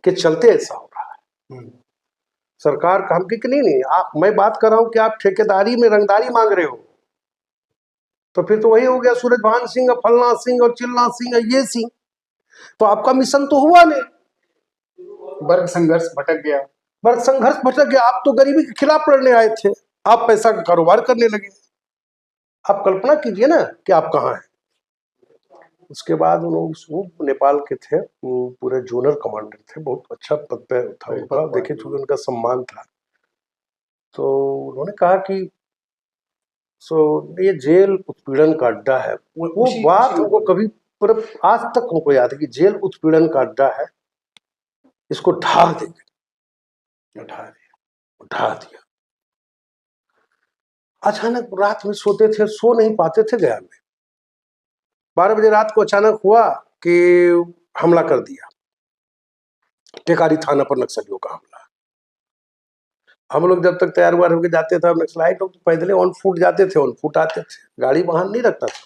के चलते ऐसा हो रहा है। सरकार काम की नहीं नहीं, आप, मैं बात कर रहा हूं कि आप ठेकेदारी में रंगदारी मांग रहे हो, तो फिर तो वही हो गया सूरजभान सिंह और फलना सिंह और चिल्ला सिंह और ये सिंह, तो आपका मिशन तो हुआ नहीं। वर्ग संघर्ष भटक गया, वर्ग संघर्ष भटक गया। आप तो गरीबी के खिलाफ लड़ने आए थे, आप पैसा का कारोबार करने लगे। आप कल्पना कीजिए ना कि आप कहाँ हैं। उसके बाद वो नेपाल के थे, वो पूरे जोनल कमांडर थे, बहुत अच्छा पद पे था उनका, देखे चूंकि उनका सम्मान था। तो उन्होंने कहा कि ये जेल उत्पीड़न का अड्डा है। वो बात हमको कभी पूरा आज तक हमको याद है कि जेल उत्पीड़न का अड्डा है, इसको ढा देंगे। ढा दिया। अचानक रात में सोते थे, सो नहीं पाते थे गया में। 12 बजे रात को अचानक हुआ कि हमला कर दिया, टेकारी थाना पर नक्सलियों का हमला। हम लोग जब तक तैयार हुआ होकर जाते थे, नक्सलाइट लोग पैदल ऑन फुट जाते थे, ऑन फुट आते थे, गाड़ी वाहन नहीं रखता था।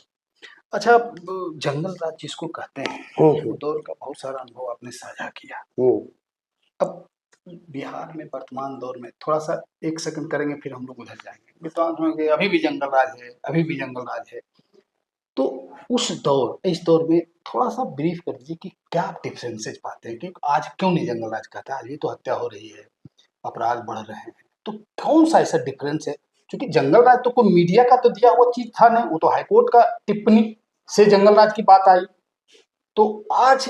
अच्छा, जंगल राज जिसको कहते हैं, वो दौर का बहुत सारा अनुभव आपने साझा किया। अब बिहार में वर्तमान दौर में थोड़ा सा 1 सेकंड करेंगे, फिर हम लोग उधर जाएंगे। अभी भी जंगल राज है, अभी भी जंगल राज है। तो उस दौर, इस दौर में थोड़ा सा ब्रीफ कर दीजिए कि क्या डिफरेंसेस पाते हैं कि आज क्यों नहीं जंगल राज कहता है। आज भी तो हत्या हो रही है, अपराध बढ़ रहे हैं, तो कौन सा ऐसा डिफरेंस है? क्योंकि जंगल राज तो कोई मीडिया का तो दिया हुआ चीज था नहीं, वो तो हाईकोर्ट का टिप्पणी से जंगल राज की बात आई। तो आज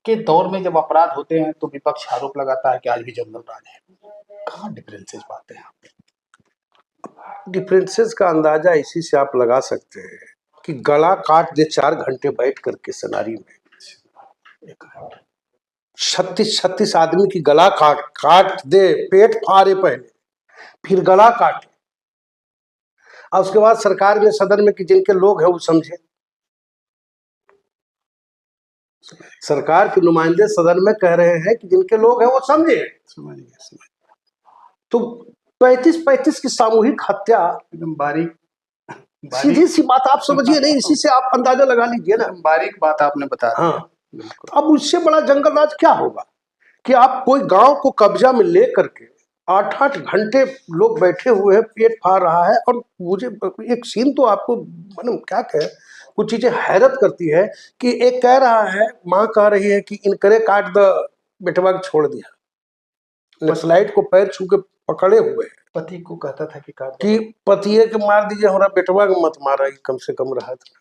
के दौर में जब अपराध होते हैं तो विपक्ष आरोप लगाता है कि आज भी जंगल राज है। कहाँ डिफरेंसेस पाते हैं आप? डिफरेंसेस का अंदाजा इसी से आप लगा सकते हैं कि गला काट दे 4 घंटे बैठ करके सनारी में, 36 आदमी की गला काट दे, पेट फाड़े पहले, फिर गला काटे, और उसके बाद सरकार में, सदन में कि जिनके लोग हैं वो समझे। सरकार के नुमाइंदे सदन में कह रहे हैं कि जिनके लोग हैं वो समझे। तो 35 की सामूहिक हत्या, एकदम बारीक सीधी सी बात आप समझिए नहीं, इसी से आप अंदाजा लगा लीजिए ना। बारीक बात आपने बता दी। हाँ, तो अब उससे बड़ा जंगल राज क्या होगा कि आप कोई गांव को कब्जा में ले करके 8-8 घंटे लोग बैठे हुए हैं, पेट फाड़ रहा है। और मुझे एक सीन तो आपको मतलब क्या कहे, कुछ चीजें हैरत करती है कि एक कह रहा है, माँ कह रही है कि इनकरे काट द, बेटवा छोड़ दिया, नक्सलाइट को पैर छू के पकड़े हुए, पति को कहता था कि पतिये के मार दीजिए, हमारा बेटवा को मत मारा, कम से कम रहा था।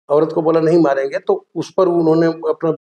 औरत को बोला नहीं मारेंगे, तो उस पर उन्होंने अपना